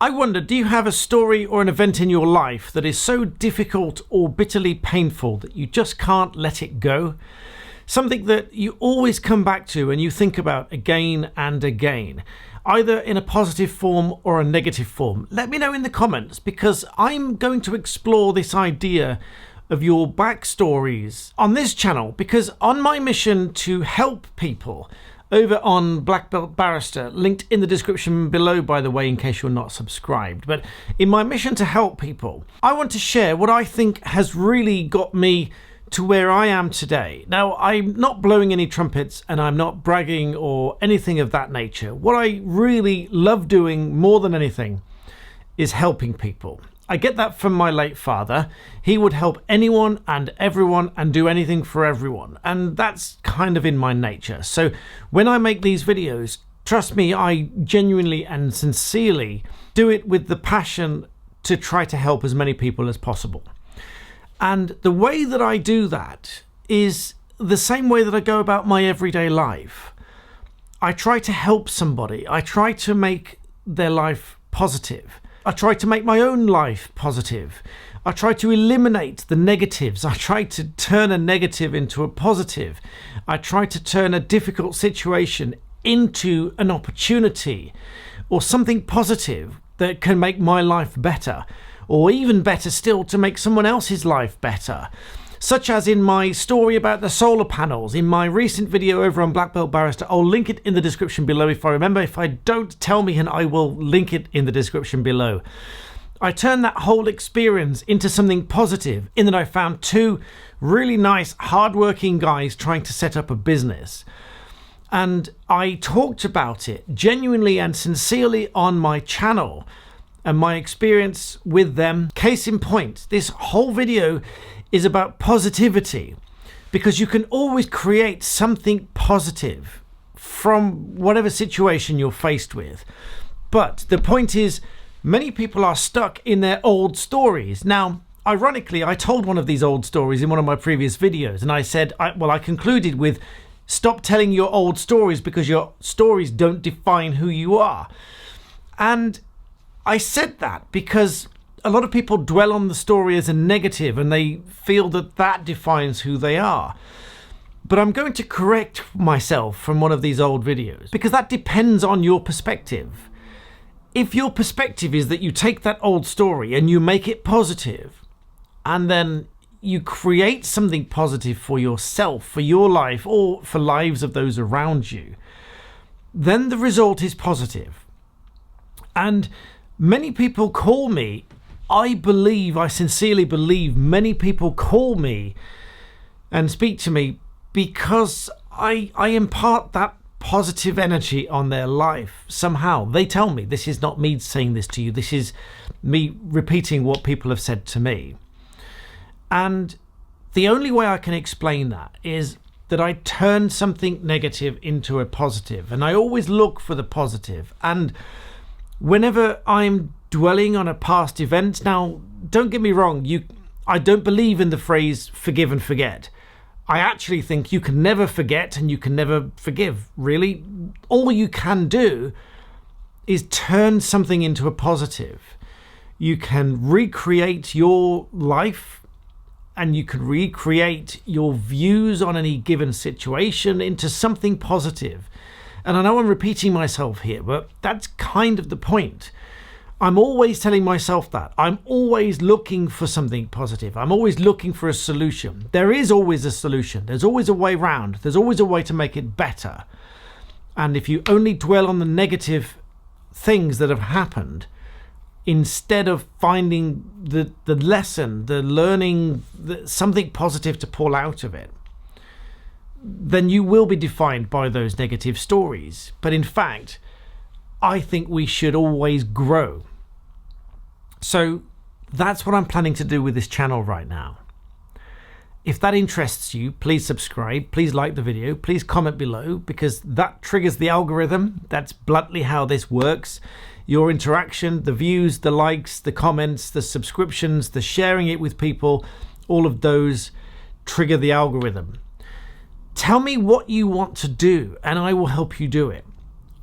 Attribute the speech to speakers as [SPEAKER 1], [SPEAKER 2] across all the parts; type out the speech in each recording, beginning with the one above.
[SPEAKER 1] I wonder, do you have a story or an event in your life that is so difficult or bitterly painful that you just can't let it go? Something that you always come back to and you think about again and again, either in a positive form or a negative form. Let me know in the comments, because I'm going to explore this idea of your backstories on this channel, because on my mission to help people over on Black Belt Barrister, linked in the description below, by the way, in case you're not subscribed. But in my mission to help people, I want to share what I think has really got me to where I am today. Now, I'm not blowing any trumpets and I'm not bragging or anything of that nature. What I really love doing more than anything is helping people. I get that from my late father. He would help anyone and everyone and do anything for everyone. And that's kind of in my nature. So when I make these videos, trust me, I genuinely and sincerely do it with the passion to try to help as many people as possible. And the way that I do that is the same way that I go about my everyday life. I try to help somebody. I try to make their life positive. I try to make my own life positive. I try to eliminate the negatives. I try to turn a negative into a positive. I try to turn a difficult situation into an opportunity or something positive that can make my life better, or even better still, to make someone else's life better. Such as in my story about the solar panels, in my recent video over on Black Belt Barrister. I'll link it in the description below if I remember. If I don't, tell me and I will link it in the description below. I turned that whole experience into something positive in that I found two really nice, hardworking guys trying to set up a business. And I talked about it genuinely and sincerely on my channel and my experience with them. Case in point, this whole video is about positivity, because you can always create something positive from whatever situation you're faced with. But the point is, many people are stuck in their old stories. Now, ironically, I told one of these old stories in one of my previous videos, and I said, I concluded with, stop telling your old stories because your stories don't define who you are. And I said that because a lot of people dwell on the story as a negative and they feel that that defines who they are. But I'm going to correct myself from one of these old videos, because that depends on your perspective. If your perspective is that you take that old story and you make it positive, and then you create something positive for yourself, for your life, or for lives of those around you, then the result is positive. And many people call me, I sincerely believe many people call me and speak to me because I impart that positive energy on their life somehow. They tell me, this is not me saying this to you, this is me repeating what people have said to me. And the only way I can explain that is that I turn something negative into a positive, and I always look for the positive. And whenever I'm dwelling on a past event, now don't get me wrong, I don't believe in the phrase forgive and forget. I actually think you can never forget and you can never forgive, really. All you can do is turn something into a positive. You can recreate your life and you can recreate your views on any given situation into something positive. And I know I'm repeating myself here, but that's kind of the point. I'm always telling myself that. I'm always looking for something positive. I'm always looking for a solution. There is always a solution. There's always a way round. There's always a way to make it better. And if you only dwell on the negative things that have happened, instead of finding the lesson, the learning, something positive to pull out of it, then you will be defined by those negative stories. But in fact, I think we should always grow. So that's what I'm planning to do with this channel right now. If that interests you, please subscribe, please like the video, please comment below, because that triggers the algorithm. That's bluntly how this works. Your interaction, the views, the likes, the comments, the subscriptions, the sharing it with people, all of those trigger the algorithm. Tell me what you want to do and I will help you do it.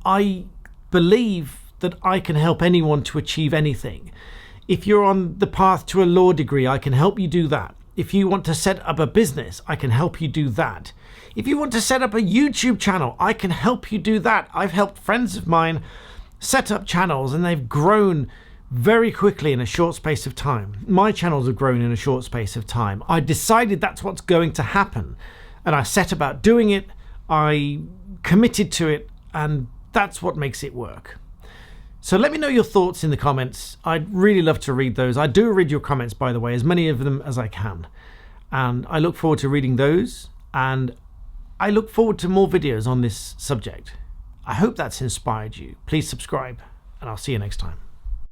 [SPEAKER 1] I believe that I can help anyone to achieve anything. If you're on the path to a law degree, I can help you do that. If you want to set up a business, I can help you do that. If you want to set up a YouTube channel, I can help you do that. I've helped friends of mine set up channels and they've grown very quickly in a short space of time. My channels have grown in a short space of time. I decided that's what's going to happen and I set about doing it. I committed to it, and that's what makes it work. So let me know your thoughts in the comments. I'd really love to read those. I do read your comments, by the way, as many of them as I can. And I look forward to reading those, and I look forward to more videos on this subject. I hope that's inspired you. Please subscribe, and I'll see you next time.